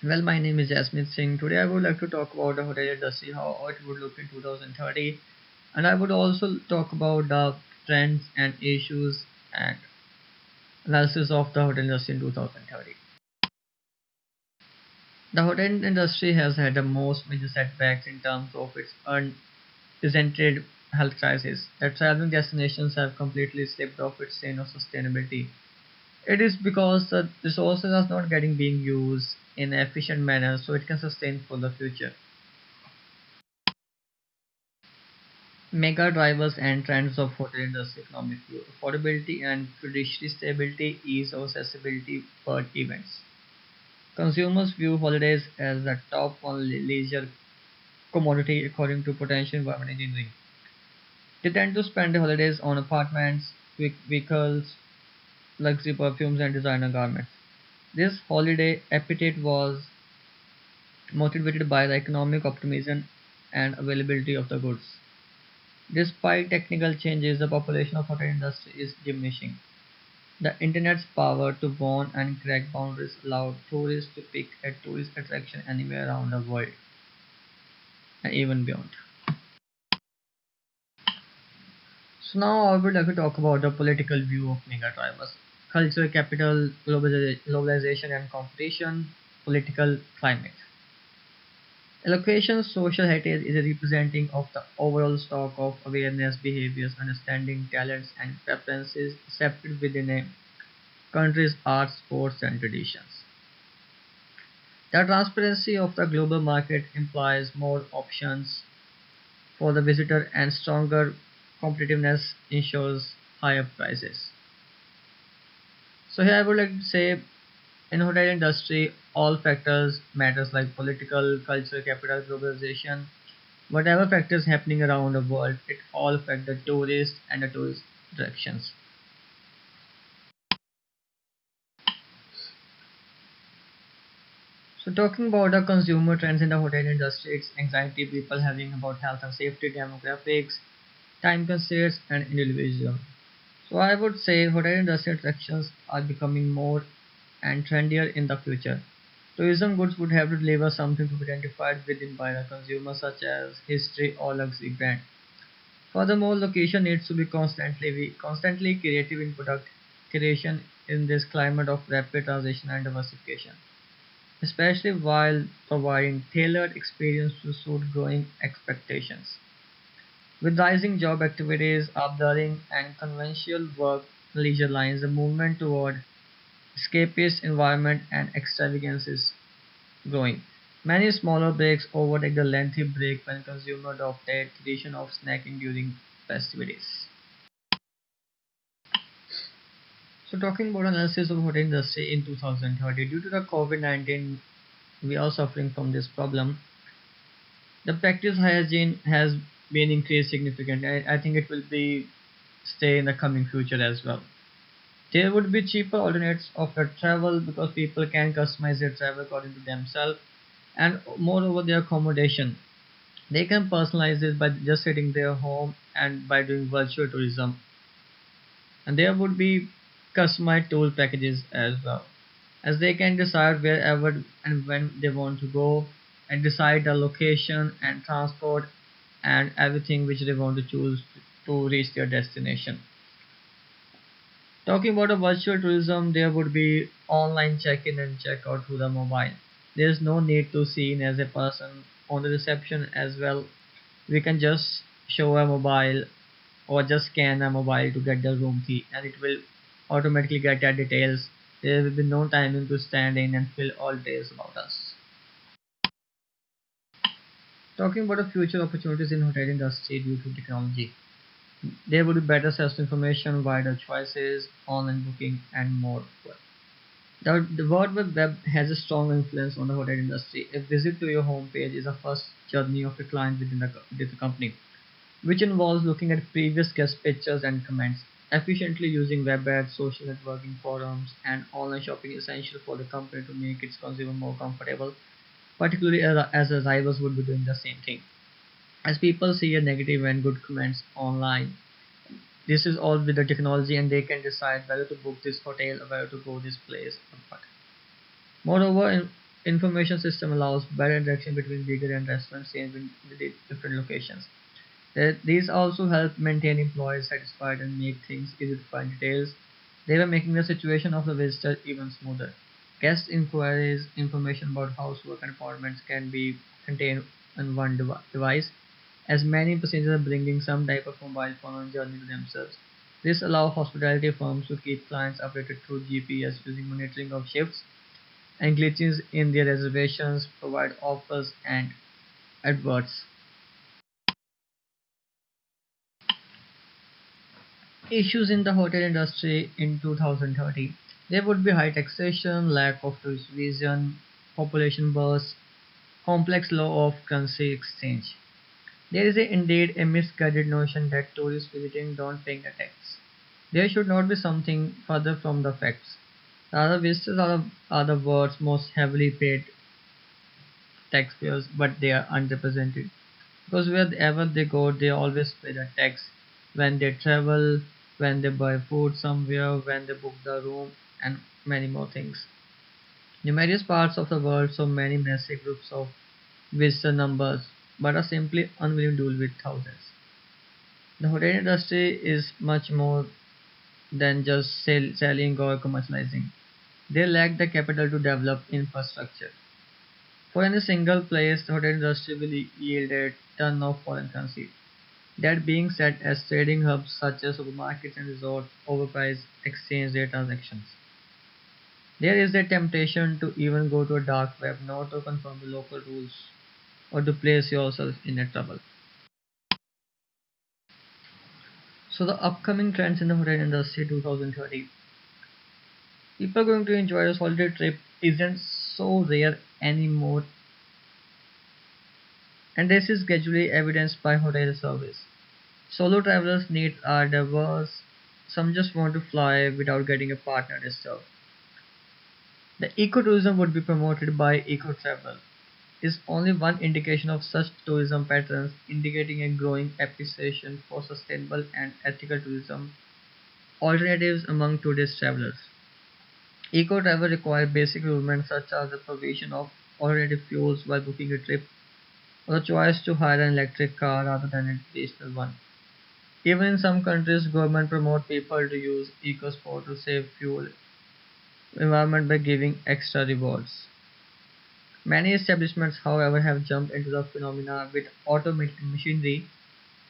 Well, my name is Jasmine Singh. Today I would like to talk about the hotel industry, how it would look in 2030, and I would also talk about the trends and issues and analysis of the hotel industry in 2030. The hotel industry has had the most major setbacks in terms of its unprecedented health crisis. The traveling destinations have completely slipped off its chain of sustainability. It is because the resources are not getting being used in an efficient manner so it can sustain for the future. Mega drivers and trends of hotel industry economic growth, affordability and fiduciary stability, ease of accessibility per events. Consumers view holidays as the top one leisure commodity according to potential environment engineering. They tend to spend their holidays on apartments, vehicles, luxury perfumes, and designer garments. This holiday appetite was motivated by the economic optimism and availability of the goods. Despite technical changes, the population of hotel industry is diminishing. The internet's power to warn and crack boundaries allowed tourists to pick a tourist attraction anywhere around the world and even beyond. So now I would like to talk about the political view of mega drivers. Culture, capital, globalization and competition, political climate. Allocation social heritage is a representing of the overall stock of awareness, behaviors, understanding, talents, and preferences accepted within a country's arts, sports, and traditions. The transparency of the global market implies more options for the visitor and stronger competitiveness ensures higher prices. So here I would like to say in hotel industry all factors matters like political, cultural, capital, globalization, whatever factors happening around the world, it all affect the tourists and the tourist directions. So talking about the consumer trends in the hotel industry, it's anxiety people having about health and safety, demographics, time constraints, and individualism. So I would say hotel industry attractions are becoming more and trendier in the future. Tourism goods would have to deliver something to be identified within by the consumer, such as history or luxury brand. Furthermore, location needs to be constantly creative in product creation in this climate of rapid transition and diversification, especially while providing tailored experience to suit growing expectations. With rising job activities, updating, and conventional work leisure lines, the movement toward escapist environment and extravagance is growing. Many smaller breaks overtake the lengthy break when consumers adopt a tradition of snacking during festivities. So talking about analysis of hotel industry in 2030, due to the COVID-19, we are suffering from this problem. The practice hygiene has been increased significantly. I think it will be stay in the coming future as well. There would be cheaper alternates of the travel because people can customize their travel according to themselves and moreover their accommodation. They can personalize this by just sitting their home and by doing virtual tourism. And there would be customized tour packages as well. As they can decide wherever and when they want to go and decide the location and transport and everything which they want to choose to reach their destination. Talking about a virtual tourism, there would be online check-in and check-out through the mobile. There is no need to see in as a person on the reception as well. We can just show a mobile or just scan a mobile to get the room key and it will automatically get the details. There will be no timing to stand in and fill all details about us. Talking about the future opportunities in hotel industry due to technology. There would be better search information, wider choices, online booking, and more. The World Wide Web has a strong influence on the hotel industry. A visit to your homepage is a first journey of a client within the company, which involves looking at previous guest pictures and comments. Efficiently using web ads, social networking forums, and online shopping is essential for the company to make its consumer more comfortable, particularly as the rivals would be doing the same thing. As people see a negative and good comments online, this is all with the technology and they can decide whether to book this hotel or whether to go this place or what. Moreover, information system allows better interaction between bigger and restaurant chains with the different locations. These also help maintain employees satisfied and make things easy to find details. They were making the situation of the visitor even smoother. Guest inquiries, information about housework and appointments can be contained on one device, as many passengers are bringing some type of mobile phone on journey to themselves. This allows hospitality firms to keep clients updated through GPS using monitoring of shifts and glitches in their reservations, provide offers and adverts. Issues in the hotel industry in 2030. There would be high taxation, lack of tourist vision, population burst, complex law of currency exchange. There is indeed a misguided notion that tourists visiting don't pay the tax. There should not be something further from the facts. Rather, visitors are the world's most heavily paid taxpayers, but they are underrepresented. Because wherever they go, they always pay the tax when they travel, when they buy food somewhere, when they book the room, and many more things. In various parts of the world, so many massive groups of visitor numbers, but are simply unwilling to deal with thousands. The hotel industry is much more than just selling or commercializing. They lack the capital to develop infrastructure. For any single place, the hotel industry will yield a ton of foreign currency. That being said, as trading hubs such as supermarkets and resorts overprice exchange rate transactions, there is a temptation to even go to a dark web not to confirm the local rules or to place yourself in a trouble. So the upcoming trends in the hotel industry 2030. People going to enjoy a holiday trip isn't so rare anymore, and this is gradually evidenced by hotel service. Solo travelers' needs are diverse. Some just want to fly without getting a partner disturbed. The ecotourism would be promoted by eco-travel is only one indication of such tourism patterns, indicating a growing appreciation for sustainable and ethical tourism alternatives among tourist travelers. Eco-travel requires basic movements such as the provision of alternative fuels while booking a trip, or the choice to hire an electric car rather than a traditional one. Even in some countries, government promote people to use eco-sport to save fuel environment by giving extra rewards. Many establishments, however, have jumped into the phenomena with automated machinery,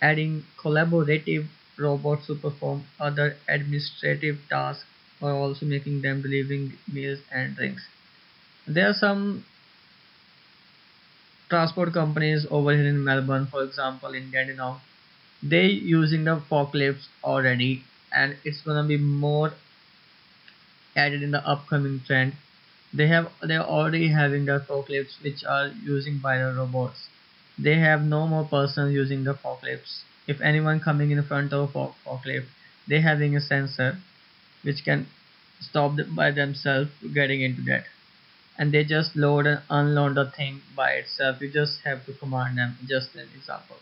adding collaborative robots to perform other administrative tasks while also making them delivering meals and drinks. There are some transport companies over here in Melbourne, for example, in Dandenong. They using the forklifts already, and it's gonna be more added in the upcoming trend. They're already having the forklifts which are using by the robots. They have no more persons using the forklifts. If anyone coming in front of a forklift, they having a sensor which can stop them by themselves getting into that. And they just load and unload the thing by itself. You just have to command them. Just an example.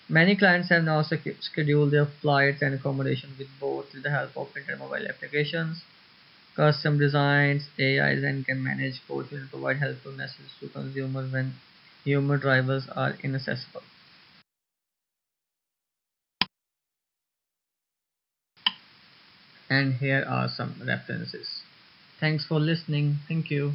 Many clients have now scheduled their flights and accommodation with both with the help of printed mobile applications, custom designs, AIs, and can manage coaches and provide helpful messages to consumers when human drivers are inaccessible. And here are some references. Thanks for listening. Thank you.